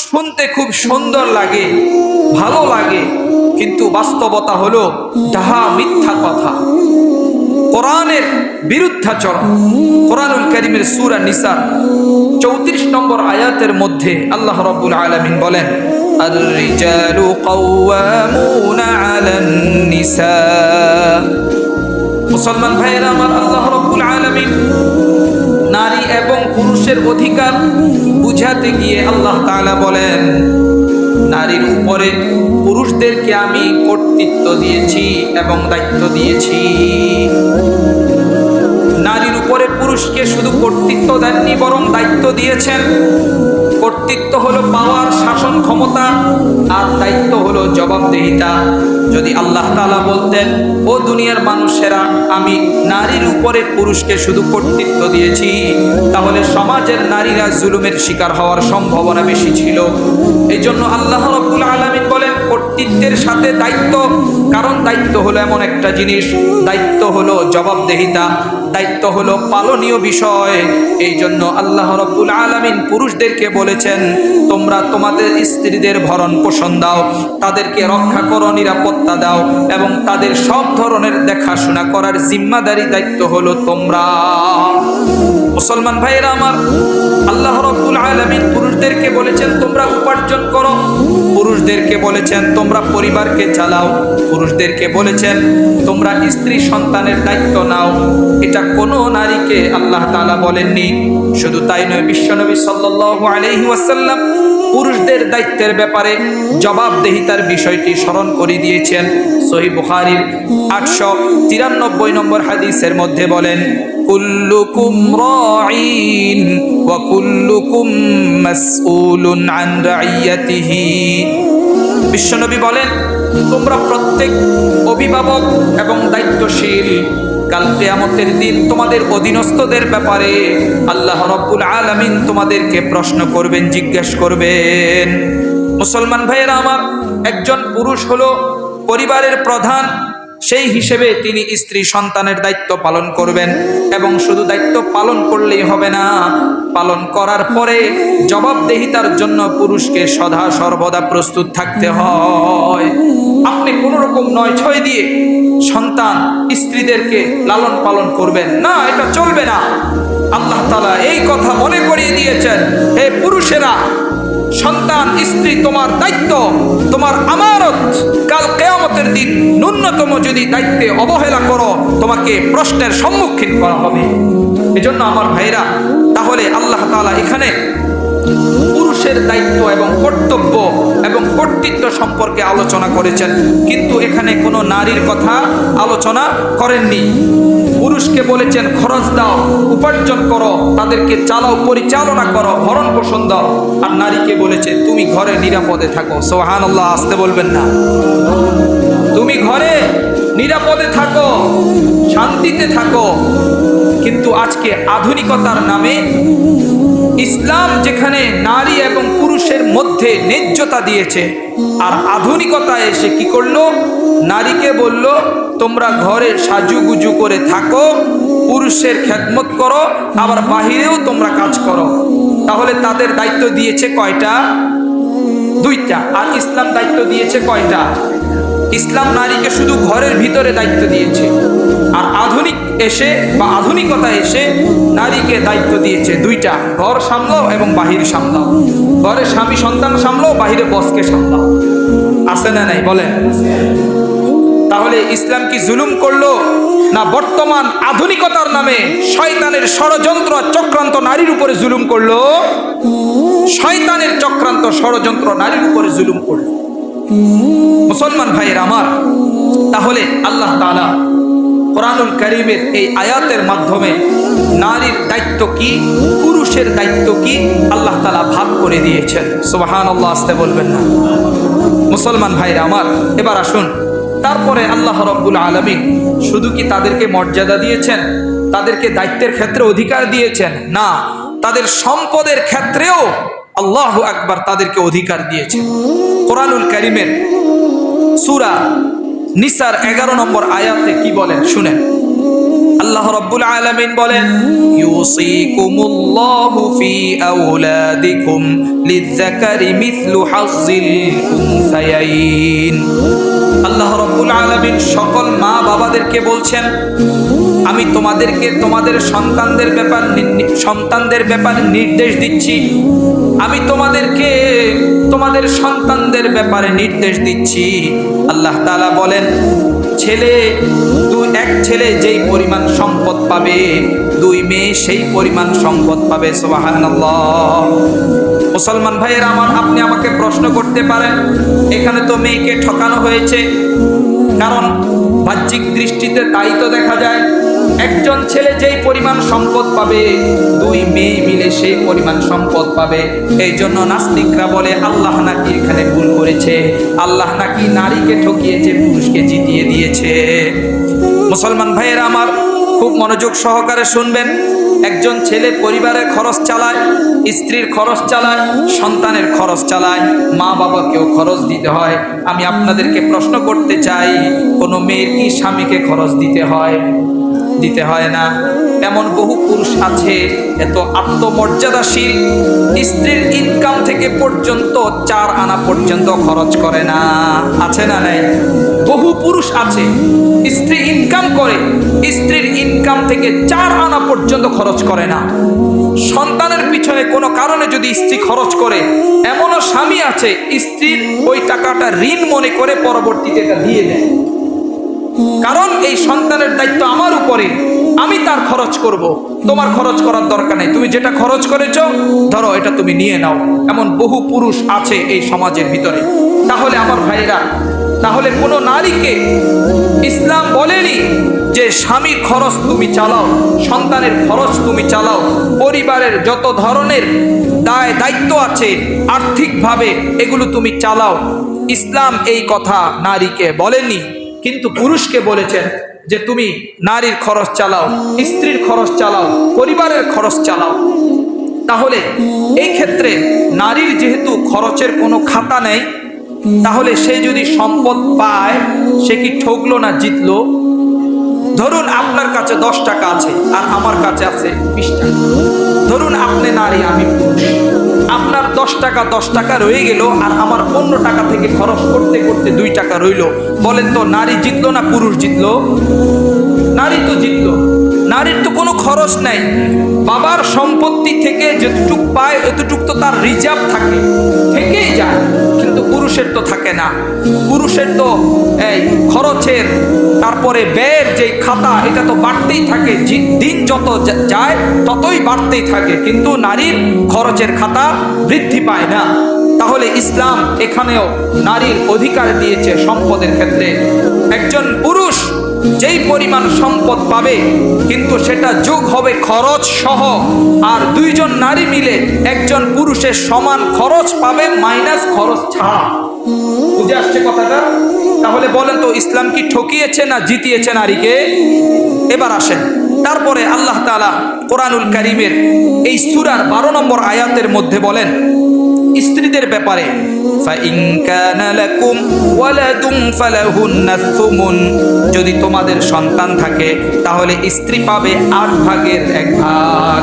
শুনতে খুব সুন্দর লাগে, ভালো লাগে, কিন্তু বাস্তবতা হলো ডাহা মিথ্যা কথা, কোরআনের বিরুদ্ধাচরণ। কোরআনুল কারীমের সূরা নিসা 34 নম্বর আয়াতের মধ্যে আল্লাহ রাব্বুল আলামিন বলেন, আর-রিজালু কাওয়ামুনা আলান নিসা। মুসলমান ভাইয়েরা আমার, আল্লাহ রাব্বুল আলামিন নারী এবং পুরুষের অধিকার বুঝাতে গিয়ে আল্লাহ তাআলা বলেন, নারীর উপরে পুরুষদেরকে আমি কর্তৃত্ব দিয়েছি এবং দায়িত্ব দিয়েছি। নারীর উপরে পুরুষকে শুধু কর্তৃত্ব দেননি, বরং দায়িত্ব দিয়েছেন। কর্তৃত্ব হলো পাওয়ার, শাসন ক্ষমতা, আর দায়িত্ব হলো জবাবদিহিতা। যদি আল্লাহ তাআলা বলতেন, ও দুনিয়ার মানুষেরা, আমি নারীর উপরে পুরুষকে শুধু কর্তৃত্ব দিয়েছি, তাহলে সমাজের নারীরা জুলুমের শিকার হওয়ার সম্ভাবনা বেশি ছিল। এই জন্য আল্লাহ রাব্বুল আলামিন বলেন কর্তৃত্বের সাথে দায়িত্ব, কারণ দায়িত্ব হলো এমন একটা জিনিস, দায়িত্ব হলো জবাবদিহিতা, দায়িত্ব হলো পালনীয় বিষয়। এই জন্য আল্লাহ রাব্বুল আলামিন পুরুষদেরকে বলেছেন, তোমরা তোমাদের স্ত্রীদের ভরণ পোষণ দাও, তাদেরকে রক্ষা করো, নিরাপত্তা দাও, এবং তাদের সব ধরনের দেখাশোনা করার জিম্মাদারি দায়িত্ব হলো তোমরা। মুসলমান ভাইয়েরা আমার, আল্লাহ রাব্বুল আলামিন পুরুষদেরকে বলেছেন তোমরা উপার্জন করো, পুরুষদেরকে বলেছেন তোমরা পরিবারকে চালাও, পুরুষদেরকে বলেছেন তোমরা স্ত্রী সন্তানের দায়িত্ব নাও। এটা কোনো নারীকে আল্লাহ তাআলা বলেননি। শুধু তাই নয়, বিশ্বনবী সাল্লাল্লাহু আলাইহি ওয়াসাল্লাম পুরুষদের দায়িত্বের ব্যাপারে জবাবদিহিতার বিষয়টি স্মরণ করে দিয়েছেন। সহিহ বুখারীর 893 নম্বর হাদিসের মধ্যে বলেন, কুল্লুকুম রাঈন ওয়া কুল্লুকুম মাসউলুন আন রাইয়াতিহি। বিশ্বনবী বলেন, তোমরা প্রত্যেক অভিভাবক এবং দায়িত্বশীল। কাল কিয়ামতের দিন তোমাদের অধীনস্থদের ব্যাপারে আল্লাহ রাব্বুল আলামিন তোমাদেরকে প্রশ্ন করবেন, জিজ্ঞেস করবেন। মুসলমান ভাইয়েরা আমার, একজন পুরুষ হলো পরিবারের প্রধান, সেই হিসেবে তিনি স্ত্রী সন্তানের দায়িত্ব পালন করবেন। এবং শুধু দায়িত্ব পালন করলেই হবে না, পালন করার পরে জবাবদিহিতার জন্য পুরুষকে সদা সর্বদা প্রস্তুত থাকতে হয়। আপনি কোনো রকম 9-6 দিয়ে সন্তান স্ত্রীদেরকে লালন পালন করবেন না, এটা চলবে না। আল্লাহ তাআলা এই কথা মনে করিয়ে দিয়েছেন, হে পুরুষেরা, সন্তান স্ত্রী তোমার দায়িত্ব, তোমার আমানত। কাল কিয়ামতের দিন ন্যূনতম যদি দায়িত্বে অবহেলা করো, তোমাকে প্রশ্নের সম্মুখীন করা হবে। এজন্য আমার ভাইরা, তাহলে আল্লাহ তাআলা এখানে পুরুষের দায়িত্ব এবং কর্তব্য এবং কর্তৃত্ব সম্পর্কে আলোচনা করেছেন, কিন্তু এখানে কোনো নারীর কথা আলোচনা করেননি। পুরুষকে বলেছেন খরচ দাও, উপার্জন করো, তাদেরকে চালাও, পরিচালনা করো, ভরণ পোষণ দাও। আর নারীকে বলেছে তুমি ঘরে নিরাপদে থাকো। সুবহানাল্লাহ, আসতে বলবেন না। তুমি ঘরে নিরাপদে থাকো, শান্তিতে থাকো। কিন্তু আজকে আধুনিকতার নামে ইসলাম যেখানে নারী এবং পুরুষের মধ্যে ন্যায্যতা দিয়েছে, আর আধুনিকতা এসে কি করলো, নারীকে বলল তোমরা ঘরে সাজুগুজু করে থাকো, পুরুষের খেদমত করো, আবার বাহিরেও তোমরা কাজ করো। তাহলে তাদের দায়িত্ব দিয়েছে কয়টা? 2টা। আর ইসলাম দায়িত্ব দিয়েছে কয়টা? ইসলাম নারীকে শুধু ঘরের ভিতরে দায়িত্ব দিয়েছে, আর আধুনিকতা এসে নারীকে দায়িত্ব দিয়েছে 2টা, ঘর সামলাও এবং বাহির সামলাও। ঘরে স্বামী সন্তান সামলাও, বাহিরে বসকে সামলাও। আছে না নাই বলেন? তাহলে ইসলাম কি জুলুম করলো? না বর্তমান আধুনিকতার নামে শয়তানের ষড়যন্ত্র চক্রান্ত নারীর উপরে জুলুম করলো? শয়তানের চক্রান্ত ষড়যন্ত্র নারীর উপরে জুলুম করলো। মুসলমান ভাইয়ের আমার, তাহলে আল্লাহ তাআলা কোরআনুল কারীমের এই আয়াতের মাধ্যমে নারীর দায়িত্ব কি, পুরুষের দায়িত্ব কি, আল্লাহ তাআলা ভাগ করে দিয়েছেন। সুবহানাল্লাহ, আসতে বলবেন না। মুসলমান ভাইরা আমার, এবার আসুন, তারপরে আল্লাহ রাব্বুল আলামিন শুধু কি তাদেরকে মর্যাদা দিয়েছেন, তাদেরকে দায়িত্বের ক্ষেত্রে অধিকার দিয়েছেন? না, তাদের সম্পদের ক্ষেত্রেও আল্লাহু আকবার তাদেরকে অধিকার দিয়েছেন। কোরআনুল কারীমের সূরা নিসার 11 নম্বর আয়াতে কি বলেন শুনেন। আল্লাহ রাব্বুল আলামিন বলেন, ইউসিকুমুল্লাহু ফি আওলাদিকুম লিযযাকারি মিসলু হাজ্জিল উনসায়াইন। আল্লাহ রাব্বুল আলামিন সকল মা বাবাদেরকে বলছেন, আমি তোমাদেরকে তোমাদের সন্তানদের ব্যাপারে নির্দেশ দিচ্ছি। আমি তোমাদেরকে তোমাদের সন্তানদের ব্যাপারে নির্দেশ দিচ্ছি। আল্লাহ তাআলা বলেন, এক ছেলে যেই পরিমাণ সম্পদ পাবে, দুই মেয়ে সেই পরিমাণ সম্পদ পাবে। সুবহানাল্লাহ। মুসলমান ভাইয়েরা আমার, আপনি আমাকে প্রশ্ন করতে পারেন, এখানে তো মেয়েকে ঠকানো হয়েছে, কারণ বাহ্যিক দৃষ্টিতে তাই তো দেখা যায়। একজন ছেলে যেই পরিমাণ সম্পদ পাবে, দুই মেয়ে মিলে সেই পরিমাণ সম্পদ পাবে। এই জন্য নাস্তিকরা বলে আল্লাহ নাকি এখানে ভুল করেছে, আল্লাহ নাকি নারীকে ঠকিয়েছে, পুরুষকে জিতিয়ে দিয়েছে। মুসলমান ভাইয়েরা আমার, খুব মনোযোগ সহকারে শুনবেন। একজন ছেলে পরিবারের খরচ চালায়, স্ত্রীর খরচ চালায়, সন্তানের খরচ চালায়, মা বাবাকেও খরচ দিতে হয়। আমি আপনাদেরকে প্রশ্ন করতে চাই, কোনো মেয়ের কি স্বামীকে খরচ দিতে হয়? দিতে হয় না। এমন বহু পুরুষ আছে এত আত্মমর্যাদাশীল, স্ত্রীর ইনকাম থেকে পর্যন্ত 4 আনা পর্যন্ত খরচ করে না। আছে না নাই? বহু পুরুষ আছে স্ত্রী ইনকাম করে, স্ত্রীর ইনকাম থেকে 4 আনা পর্যন্ত খরচ করে না। সন্তানের পিছনে কোনো কারণে যদি স্ত্রী খরচ করে, এমনও স্বামী আছে স্ত্রীর ওই টাকাটা ঋণ মনে করে পরবর্তীতে এটা দিয়ে দেয়, কারণ এই সন্তানের দায়িত্ব আমার উপরে, আমি তার খরচ করব, তোমার খরচ করার দরকার নেই, তুমি যেটা খরচ করেছো ধরো এটা তুমি নিয়ে নাও। এমন বহু পুরুষ আছে এই সমাজের ভিতরে। তাহলে আমার ভাইরা, তাহলে কোনো নারীকে ইসলাম বলেনি যে স্বামীর খরচ তুমি চালাও, সন্তানের খরচ তুমি চালাও, পরিবারের যত ধরনের দায়িত্ব আছে আর্থিকভাবে এগুলো তুমি চালাও। ইসলাম এই কথা নারীকে বলেনি, কিন্তু পুরুষকে বলেছেন যে তুমি নারীর খরচ চালাও, স্ত্রীর খরচ চালাও, পরিবারের খরচ চালাও। তাহলে এই ক্ষেত্রে নারীর যেহেতু খরচের কোনো খাতা নেই, তাহলে সে যদি সম্পদ পায় সে কি ঠকলো না জিতলো? ধরুন আপনার কাছে 10 টাকা আছে আর আমার কাছে আছে 20 টাকা। ধরুন আপনি নারী, আমি পুরুষ, আপনার 10 টাকা রয়ে গেল আর আমার 15 টাকা থেকে খরচ করতে করতে 2 টাকা রইল। বলেন তো নারী জিতলো না পুরুষ জিতলো? নারী তো জিতলো। নারীর তো কোনো খরচ নাই, বাবার সম্পত্তি থেকে যতটুক পায় এতটুক তো তার রিজার্ভ থাকে, থেকেই যায়। কিন্তু পুরুষের তো থাকে না। পুরুষের তো এই খরচের, তারপরে ব্যয়ের যে খাতা, এটা তো বাড়তেই থাকে, দিন যত যায় ততই বাড়তেই থাকে, কিন্তু নারীর খরচের খাতা বৃদ্ধি পায় না। তাহলে ইসলাম এখানেও নারীর অধিকার দিয়েছে সম্পদের ক্ষেত্রে। একজন পুরুষ যেই পরিমাণ সম্পদ পাবে, কিন্তু সেটা যোগ হবে খরচ সহ, আর 2 জন নারী মিলে একজন পুরুষের সমান খরচ পাবে মাইনাস খরচ ছাড়া। বুঝে আসছে কথাটা? তাহলে বলেন তো ইসলাম কি ঠকিয়েছে না জিতিয়েছে নারীকে? এবার আসেন, তারপরে আল্লাহ তাআলা কোরআনুল কারীমের এই সূরার 12 নম্বর আয়াতের মধ্যে বলেন স্ত্রীদের ব্যাপারে, যদি তোমাদের সন্তান থাকে তাহলে স্ত্রী পাবে 8 ভাগের 1 ভাগ।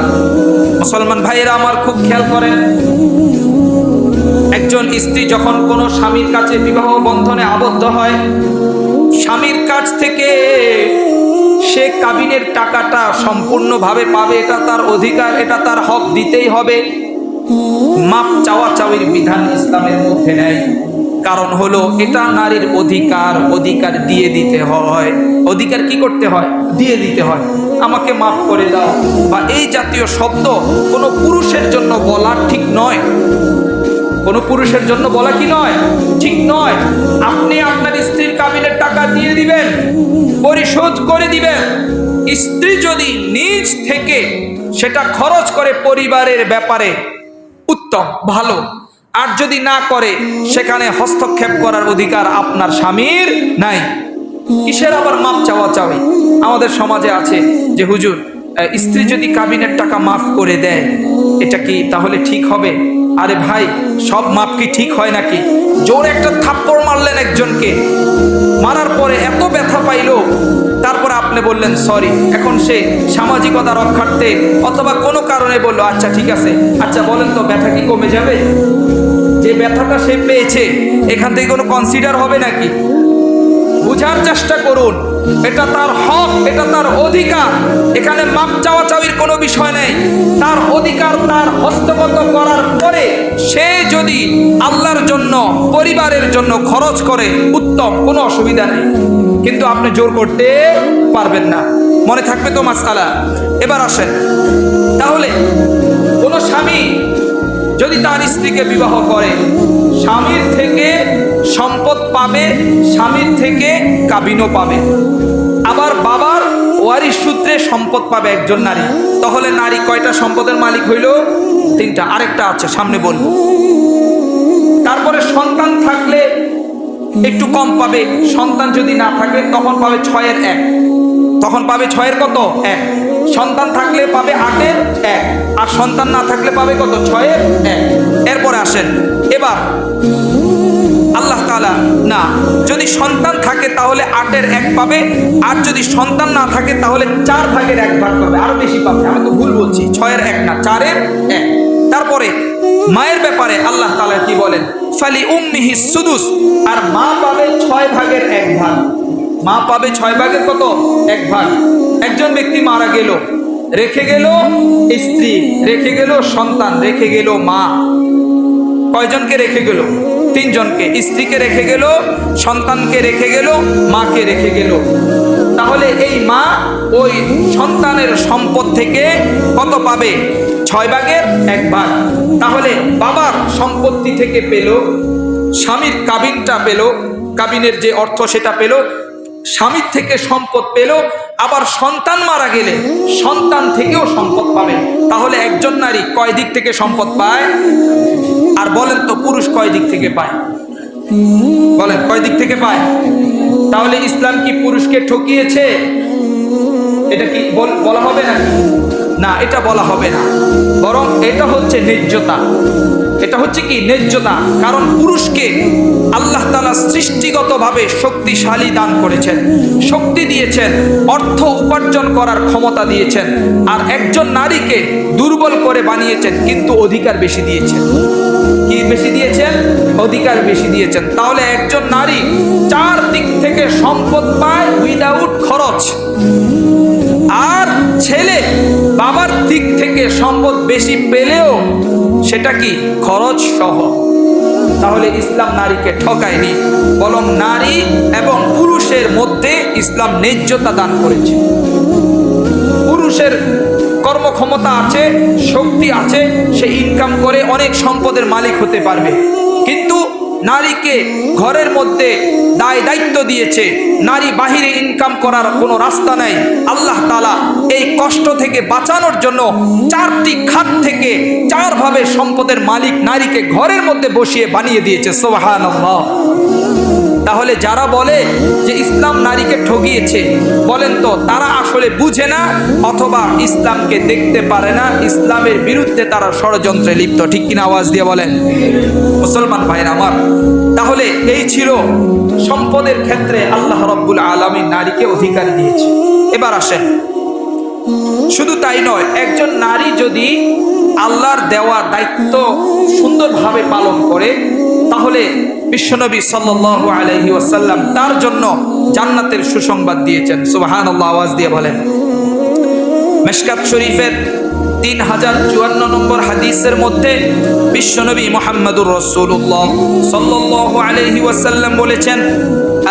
মুসলমান ভাইয়েরা আমার, খুব খেয়াল করেন, একজন স্ত্রী যখন কোনো স্বামীর কাছে বিবাহ বন্ধনে আবদ্ধ হয়, স্বামীর কাছ থেকে সে কাবিনের টাকাটা সম্পূর্ণভাবে পাবে, এটা তার অধিকার, এটা তার হক, দিতেই হবে। মাপ চাওয়াচাওয়ির বিধান ইসলামের মধ্যে নেই। কারণ হলো এটা নারীর অধিকার, অধিকার দিয়ে দিতে হয়। অধিকার কি করতে হয়? দিয়ে দিতে হয়। আমাকে মাফ করে দাও বা এই জাতীয় শব্দ কোনো পুরুষের জন্য বলা ঠিক নয়। কোনো পুরুষের জন্য বলা কি নয়? ঠিক নয়। আপনি আপনার স্ত্রীর কাবিনের টাকা দিয়ে দিবেন, পরিশোধ করে দিবেন। স্ত্রী যদি নিজ থেকে সেটা খরচ করে পরিবারের ব্যাপারে, উত্তম, ভালো। আর যদি না করে, সেখানে হস্তক্ষেপ করার অধিকার আপনার স্বামীর নাই। কিসের আবার মাপ চাওয়া চাওয়ি? আমাদের সমাজে আছে যে হুজুর, স্ত্রী যদি কাবিনের টাকা মাফ করে দেয়, এটা কি তাহলে ঠিক হবে? আরে ভাই, সব মাপ কি ঠিক হয় নাকি? জোরে একটা থাপ্পড় মারলেন একজনকে, মারার পরে এত ব্যথা পাইলো, তারপরে আপনি বললেন সরি। এখন সে সামাজিকতা রক্ষার্থে অথবা কোনো কারণে বললো আচ্ছা ঠিক আছে, আচ্ছা বলেন তো ব্যথা কি কমে যাবে? যে ব্যথাটা সে পেয়েছে এখান থেকে কোনো কনসিডার হবে নাকি? বুঝার চেষ্টা করুন, এটা তার হক, এটা তার অধিকার। এখানে মাপ চাওয়া চাওয়ির কোনো বিষয় নেই। তার অধিকার তার হস্তগত করার পরে সে যদি আল্লাহর জন্য, পরিবারের জন্য খরচ করে, উত্তম, কোনো অসুবিধা নেই। কিন্তু আপনি জোর করতে পারবেন না। মনে থাকবে তো মাসআলা? এবার আসেন, তাহলে কোনো স্বামী যদি তার স্ত্রীকে বিবাহ করে, স্বামীর থেকে সম্পদ পাবে, স্বামীর থেকে কাবিনও পাবে, আবার বাবার ওয়ারিশ সূত্রে সম্পদ পাবে একজন নারী। তাহলে নারী কয়টা সম্পদের মালিক হইল? 3টা। আরেকটা আছে, সামনে বলবো। তারপরে সন্তান থাকলে একটু কম পাবে, সন্তান যদি না থাকে তখন পাবে 6-এর 1। তখন পাবে 6-এর কত? 1। সন্তান থাকলে পাবে 8-এর 1, আর সন্তান না থাকলে পাবে কত? 6-এর 1। এরপরে আসেন, এবার আল্লাহ তাআলা না, যদি সন্তান থাকে তাহলে 8-এর 1 পাবে, আর যদি সন্তান না থাকে তাহলে 4 ভাগের 1 ভাগ পাবে, আরো বেশি পাবে। আমি তো ভুল বলছি, 6-এর 1 না, 4-এর 1। তারপরে মায়ের ব্যাপারে আল্লাহ তাআলা কি বলেন? ফালি উম্মিহি সুদুস, আর মা পাবে 6 ভাগের 1 ভাগ। মা পাবে 6 ভাগের কত? 1 ভাগ। একজন ব্যক্তি মারা গেল, রেখে গেল স্ত্রী, রেখে গেল সন্তান, রেখে গেল মা। কয়জনকে রেখে গেল? 3 জনকে। স্ত্রীকে রেখে গেল, সন্তানকে রেখে গেল, মাকে রেখে গেল। তাহলে এই মা ওই সন্তানের সম্পদ থেকে কত পাবে? 6 ভাগের 1 ভাগ। তাহলে বাবার সম্পত্তি থেকে পেল, স্বামীর কাবিনটা পেল, কাবিনের যে অর্থ সেটা পেল, স্বামীর থেকে সম্পদ পেল, আবার সন্তান মারা গেলে সন্তান থেকেও সম্পদ পাবে। তাহলে একজন নারী কয় দিক থেকে সম্পদ পায়? আর বলেন তো পুরুষ কয় দিক থেকে পায়? বলেন কয় দিক থেকে পায়? তাহলে ইসলাম কি পুরুষকে ঠকিয়েছে? এটা কি বলা হবে না? না, এটা বলা হবে না, বরং এটা হচ্ছে ন্যায্যতা। এটা হচ্ছে কি? ন্যায্যতা। কারণ পুরুষকে আল্লাহ তাআলা সৃষ্টিগতভাবে শক্তিশালী দান করেছেন, শক্তি দিয়েছেন, অর্থ উপার্জন করার ক্ষমতা দিয়েছেন, আর একজন নারীকে দুর্বল করে বানিয়েছেন, কিন্তু অধিকার বেশি দিয়েছেন। কি বেশি দিয়েছেন? অধিকার বেশি দিয়েছেন। তাহলে একজন নারী 4 দিক থেকে সম্পদ পায় উইদাউট খরচ, আর ছেলে বাবার দিক থেকে সম্পদ বেশি পেলেও সেটা কি? খরচ সহ। তাহলে ইসলাম নারীকে ঠকায়নি, বরং নারী এবং পুরুষের মধ্যে ইসলাম ন্যায্যতা দান করেছে। পুরুষের কর্মক্ষমতা আছে, শক্তি আছে, সে ইনকাম করে অনেক সম্পদের মালিক হতে পারবে, কিন্তু নারীকে ঘরের মধ্যে দায় দায়িত্ব দিয়েছে, নারী বাহিরে ইনকাম করার কোনো রাস্তা নাই। আল্লাহ তাআলা এই কষ্ট থেকে বাঁচানোর জন্য 4টি খাত থেকে 4 ভাবে সম্পদের মালিক নারীকে ঘরের মধ্যে বসিয়ে বানিয়ে দিয়েছে। সুবহানাল্লাহ। তাহলে যারা বলে যে ইসলাম নারীকে ঠকিয়েছে, বলেন তো তারা আসলে বুঝে না, অথবা ইসলামকে দেখতে পারে না, ইসলামের বিরুদ্ধে তারা ষড়যন্ত্রে লিপ্ত। ঠিক কিনা? আওয়াজ দিয়ে বলেন মুসলমান ভাইরা আমার। তাহলে এই ছিল সম্পদের ক্ষেত্রে আল্লাহ রাব্বুল আলামিন নারীকে অধিকার দিয়েছে। এবার আসেন, শুধু তাই নয়, একজন নারী যদি আল্লাহর দেওয়া দায়িত্ব সুন্দরভাবে পালন করে, তাহলে বিশ্বনবী সাল্লাল্লাহু আলাইহি ওয়াসাল্লাম তার জন্য জান্নাতের সুসংবাদ দিয়েছেন। সুবহানাল্লাহ। আওয়াজ দিয়ে বলেন। মিশকাত শরীফের 3054 নম্বর হাদিসের মধ্যে বিশ্বনবী মুহাম্মদুর রাসূলুল্লাহ সাল্লাল্লাহু আলাইহি ওয়াসাল্লাম বলেছেন,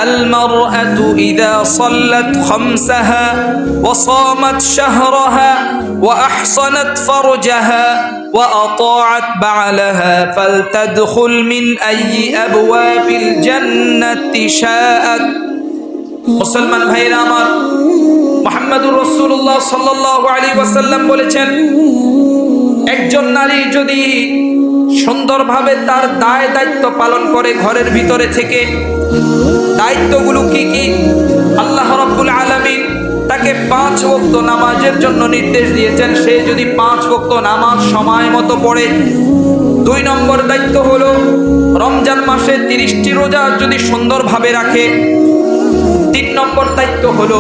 আল মারআতু ইযা সাল্লাত খামসাহা ওয়া সামাত শাহরাহা ওয়া আহসানাত ফারজাহা ওয়া আতাআত বা'লাহা ফালতাদখুল মিন আইয়ি আবওয়াবিল জান্নাতি শাআত। মুসলমান ভাইরা আমার, মুহাম্মদুর রাসূলুল্লাহ সাল্লাল্লাহু আলাইহি ওয়াসাল্লাম বলেছেন, একজন নারী যদি সুন্দরভাবে তার দায় দায়িত্ব পালন করে ঘরের ভিতরে থেকে, দায়িত্বগুলো কি কি? আল্লাহ রাব্বুল আলামিন তাকে 5 ওয়াক্ত নামাজের জন্য নির্দেশ দিয়েছেন। সে যদি 5 ওয়াক্ত নামাজ সময় মতো পড়ে, 2 নম্বর দায়িত্ব হলো রমজান মাসে 30টি রোজা যদি সুন্দরভাবে রাখে। 3 নম্বর দায়িত্ব হলো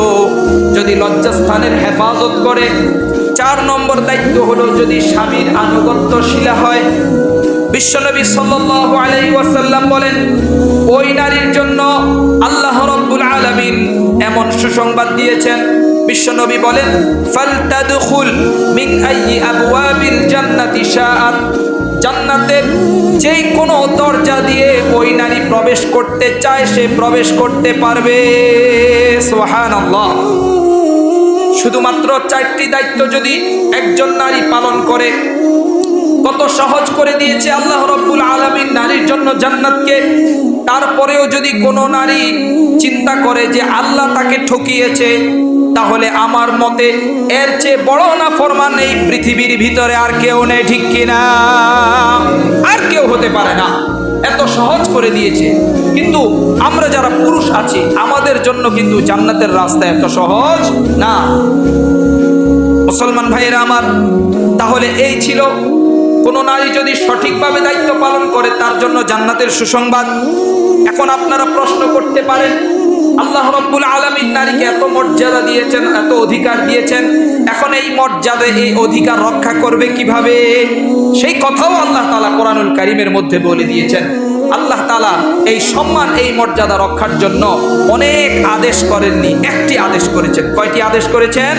যদি লজ্জাস্থানের হেফাজত করে। 4 নম্বর দায়িত্ব হলো যদি স্বামীর আনুগত্যশীলা হয়। বিশ্বনবী সাল্লাল্লাহু আলাইহি ওয়াসাল্লাম বলেন, ওই নারীর জন্য আল্লাহ রাব্বুল আলামিন এমন সুসংবাদ দিয়েছেন। বিশ্বনবী বলেন, ফালতাদখুল মিন আইয়ি আবওয়াবিল জান্নাতি শাআত, জান্নাতের যেই কোনো দরজা দিয়ে ওই নারী প্রবেশ করতে চায় সে প্রবেশ করতে পারবে। সুবহানাল্লাহ। শুধুমাত্র 4টি দায়িত্ব যদি একজন নারী পালন করে, কত সহজ করে দিয়েছে আল্লাহ রাব্বুল আলামিন নারীর জন্য জান্নাতকে। তারপরেও যদি কোনো নারী চিন্তা করে যে আল্লাহ তাকে ঠকিয়েছে, তাহলে আমার মতে এর চেয়ে বড় নাফরমান এই পৃথিবীর ভিতরে আর কেউ নেই, ঠিক কিনা? আর কেউ হতে পারে না। এত সহজ করে দিয়েছে। কিন্তু আমরা যারা পুরুষ আছি আমাদের জন্য কিন্তু জান্নাতের রাস্তা এত সহজ না। মুসলমান ভাইয়েরা আমার, তাহলে এই ছিল কোন নারী যদি সঠিকভাবে দায়িত্ব পালন করে তার জন্য জান্নাতের সুসংবাদ। এখন আপনারা প্রশ্ন করতে পারেন, আল্লাহ রাব্বুল আলামিন নারীকে এত মর্যাদা দিয়েছেন, এত অধিকার দিয়েছেন, এখন এই মর্যাদা এই অধিকার রক্ষা করবে কিভাবে? সেই কথাও আল্লাহ তাআলা কোরআনুল কারীমের মধ্যে বলে দিয়েছেন। আল্লাহ তাআলা এই সম্মান এই মর্যাদা রক্ষার জন্য অনেক আদেশ করেননি, একটি আদেশ করেছেন। কয়টি আদেশ করেছেন?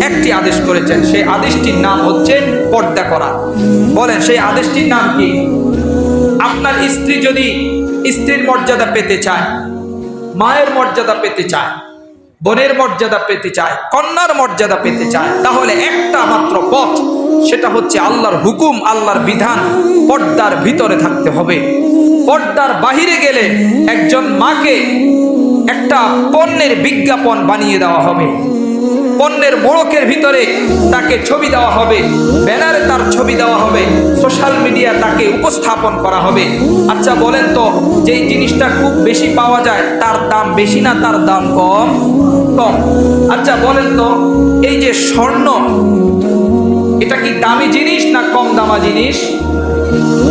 একটি আদেশ করেছেন। সেই আদেশটির নাম হচ্ছে পর্দা করা। বলেন সেই আদেশটির নাম কি? আপনার স্ত্রী যদি স্ত্রীর মর্যাদা পেতে চায়, মায়ের মর্যাদা পেতে চায়, বোনের মর্যাদা পেতে চায়, কন্যার মর্যাদা পেতে চায়, তাহলে একটা মাত্র পথ, সেটা হচ্ছে আল্লাহর হুকুম, আল্লাহর বিধান পর্দার ভিতরে থাকতে হবে। পর্দার বাহিরে গেলে একজন মাকে একটা পণ্যের বিজ্ঞাপন বানিয়ে দেওয়া হবে। পণ্যের মোড়কের ভিতরে তাকে ছবি দেওয়া হবে, ব্যানারে তার ছবি দেওয়া হবে, সোশ্যাল মিডিয়া তাকে উপস্থাপন করা হবে। আচ্ছা বলেন তো, যেই জিনিসটা খুব বেশি পাওয়া যায় তার দাম বেশি না তার দাম কম? কম। আচ্ছা বলেন তো, এই যে স্বর্ণ, এটা কি দামি জিনিস না কম দামা জিনিস?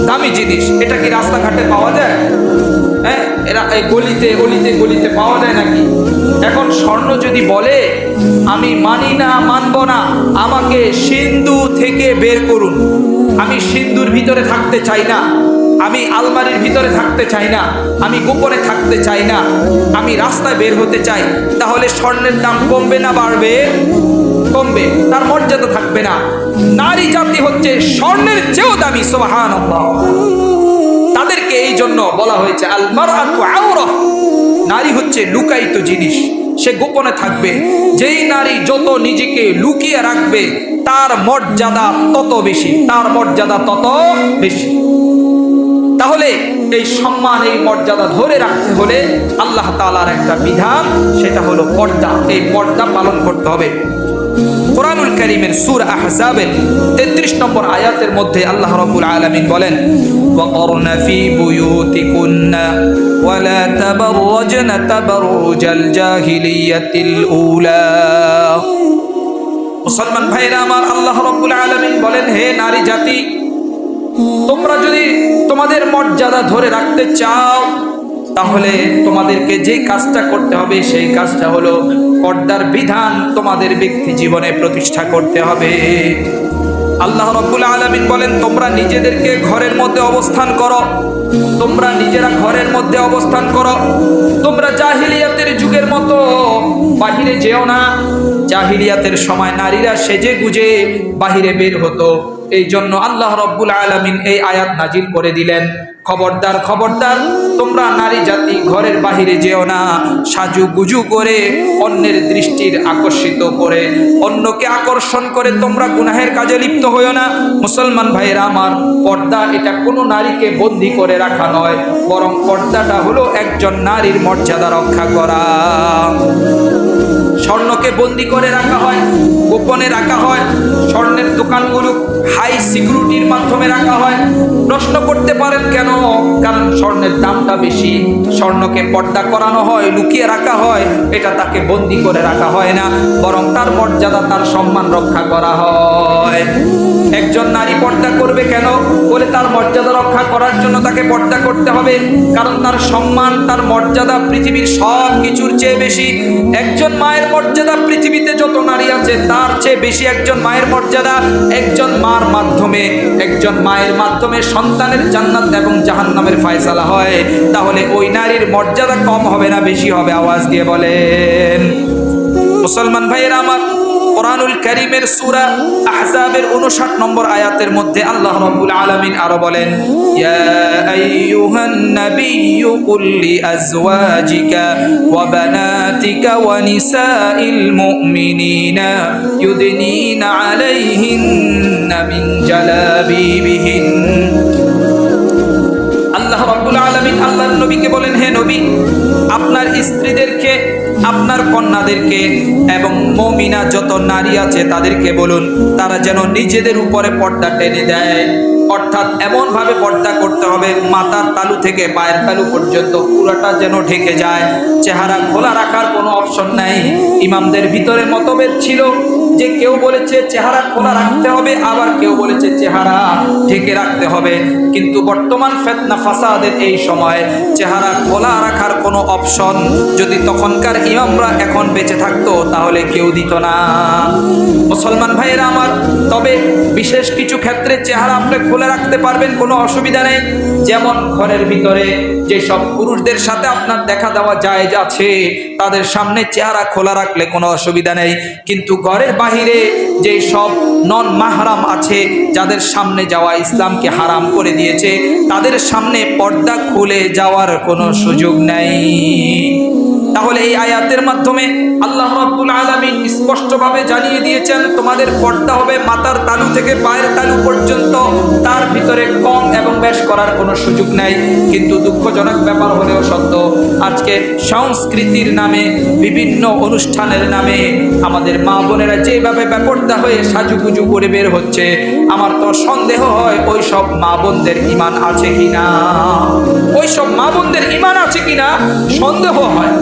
দামি জিনিস। এটা কি রাস্তাঘাটে পাওয়া যায়? হ্যাঁ, এরা এই গলিতে গলিতে গলিতে পাওয়া যায় নাকি? এখন স্বর্ণ যদি বলে আমি মানি না, মানব না, আমাকে সিন্ধু থেকে বের করুন, আমি সিন্ধুর ভিতরে থাকতে চাই না, আমি আলমারির ভিতরে থাকতে চাই না, আমি গোপনে থাকতে চাই না, আমি রাস্তায় বের হতে চাই, তাহলে স্বর্ণের দাম কমবে না বাড়বে? কমবে। তার মর্যাদা থাকবে না। নারী জাতি হচ্ছে স্বর্ণের চেয়েও দামি। সুবহানাল্লাহ। তাদেরকে এই জন্য বলা হয়েছে আল মারআতু আওরা, নারী হচ্ছে লুকায়িত জিনিস, সে গোপনে থাকবে। যেই নারী যত নিজেকে লুকিয়ে রাখবে তার মর্যাদা তত বেশি, তার মর্যাদা তত বেশি। তাহলে এই সম্মান এই মর্যাদা ধরে রাখতে হলে আল্লাহ তাআলার একটা বিধান, সেটা হলো পর্দা। এই পর্দা পালন করতে হবে। কোরআনুল কারীমের সূরা আহজাবের 33 নম্বর আয়াতের মধ্যে আল্লাহ রাব্বুল আলামিন বলেন, ওয়াকরনা ফি বুয়ুতিকুন্না ওয়ালা তাবাররাজনা তাবাররুজাল জাহিলিয়াতিল উলা। মুসলমান ভাইরা আমার, আল্লাহ রাব্বুল আলামিন বলেন, হে নারী জাতি, তোমরা যদি তোমাদের মর্যাদা ধরে রাখতে চাও তাহলে তোমাদেরকে যে কাজটা করতে হবে সেই কাজটা হলো পর্দার বিধান তোমাদের ব্যক্তি জীবনে প্রতিষ্ঠা করতে হবে। আল্লাহ রাব্বুল আলামিন বলেন, তোমরা নিজেদেরকে ঘরের মধ্যে অবস্থান করো, তোমরা নিজেরা ঘরের মধ্যে অবস্থান করো। তোমরা জাহিলিয়াতের যুগের মতো বাহিরে যেও না। জাহিলিয়াতের সময় নারীরা সেজে গুজে বাহিরে বের হতো। এই জন্য আল্লাহ রাব্বুল আলামিন এই আয়াত নাজিল করে দিলেন, খবরদার খবরদার, তোমরা নারী জাতি ঘরের বাহিরে যেও না। সাজু গুজু করে, অন্যের দৃষ্টির আকর্ষিত করে, অন্যকে আকর্ষণ করে তোমরা গুনাহের কাজে লিপ্ত হইও না। মুসলমান ভাইয়েরা আমার, পর্দা এটা কোনো নারীকে বন্দী করে রাখা নয়, বরং পর্দাটা হলো একজন নারীর মর্যাদা রক্ষা করা। স্বর্ণকে বন্দী করে রাখা হয়, গোপনে রাখা হয়, স্বর্ণের দোকানগুলো হাই সিকিউরিটির মাধ্যমে রাখা হয়। প্রশ্ন করতে পারেন কেন? কারণ স্বর্ণের দামটা বেশি, স্বর্ণকে পর্দা করানো হয়, লুকিয়ে রাখা হয়। এটা তাকে বন্দী করে রাখা হয় না, বরং তার মর্যাদা, তার সম্মান রক্ষা করা হয়। একজন একজন নারী পর্দা করবে কেন? বলে তার মর্যাদা রক্ষা করার জন্য তাকে পর্দা করতে হবে, কারণ তার সম্মান, তার মর্যাদা পৃথিবীর সব কিছুর চেয়ে বেশি। একজন মায়ের মর্যাদা পৃথিবীতে যত নারী আছে তার চেয়ে বেশি একজন মায়ের মর্যাদা। একজন মায়ের মাধ্যমে সন্তানের জান্নাত এবং জাহান্নামের ফয়সালা হয়, তাহলে ওই নারীর মর্যাদা কম হবে না বেশি হবে? আওয়াজ দিয়ে বলেন। মুসলমান ভাইয়েরা আমার, কোরআনুল কারীমের সূরা আহজাবের 59 নম্বর আয়াতের মধ্যে আল্লাহ রাব্বুল আলামিন আরো বলেন, ইয়া আইয়ুহান নাবিয়্যু কুল লিআজওয়াজিকা ওয়া বানাতিকা ওয়া নিসাইল মুমিনিনা ইউদনিনা আলাইহিন্না মিন জালাবিবিহিন। আল্লাহ রাব্বুল আলামিন আল্লাহর নবীকে বলেন, হে নবী, আপনার স্ত্রীদেরকে, আপনার কন্যাদেরকে এবং মুমিনা যত নারী আছে তাদেরকে বলুন তারা যেন নিজেদের উপরে পর্দা টেনে দেয়। অর্থাৎ এমন ভাবে পর্দা করতে হবে মাথার তালু থেকে পায়ের তালু পর্যন্ত পুরোটা যেন ঢেকে যায়। চেহারা খোলা রাখার কোনো অপশন নাই। ইমামদের ভিতরে মতভেদ ছিল যে কেউ বলেছে চেহারা খোলা রাখতে হবে, আবার কেউ বলেছে চেহারা ঢেকে রাখতে হবে। কিন্তু বর্তমান ফিতনা ফাসাদের এই সময় চেহারা খোলা রাখার কোনো অপশন যদি তখনকার ইমামরা এখন বেঁচে থাকতো তাহলে কেউ দিত না। মুসলমান ভাইয়েরা আমার, তবে বিশেষ কিছু ক্ষেত্রে চেহারা আপনি খুলে রাখতে পারবেন, কোনো অসুবিধা নেই। যেমন ঘরের ভিতরে যেসব পুরুষদের সাথে আপনার দেখা দেওয়া জায়েজ আছে তাদের সামনে চেহারা খোলা রাখলে কোনো অসুবিধা নেই। কিন্তু ঘরের বাহিরে যেই সব নন মাহরাম আছে যাদের সামনে যাওয়া ইসলামকে হারাম করে দিয়েছে তাদের সামনে পর্দা খুলে যাওয়ার কোনো সুযোগ নেই। তাহলে এই আয়াতের মাধ্যমে আল্লাহ রাব্বুল আলামিন স্পষ্টভাবে জানিয়ে দিয়েছেন তোমাদের পর্দা হবে মাথার তালু থেকে পায়ের তালু পর্যন্ত, তার ভিতরে কম এবং বেশ করার কোনো সুযোগ নাই। কিন্তু দুঃখজনক ব্যাপার হলেও সত্য, আজকে সংস্কৃতির নামে, বিভিন্ন অনুষ্ঠানের নামে আমাদের মা বোনেরা যেভাবে বেপর্দা হয়ে সাজুগুজু করে বের হচ্ছে, আমার তো সন্দেহ হয় ওই সব মা বোনদের ঈমান আছে কিনা, ওই সব মা বোনদের ঈমান আছে কিনা সন্দেহ হয়।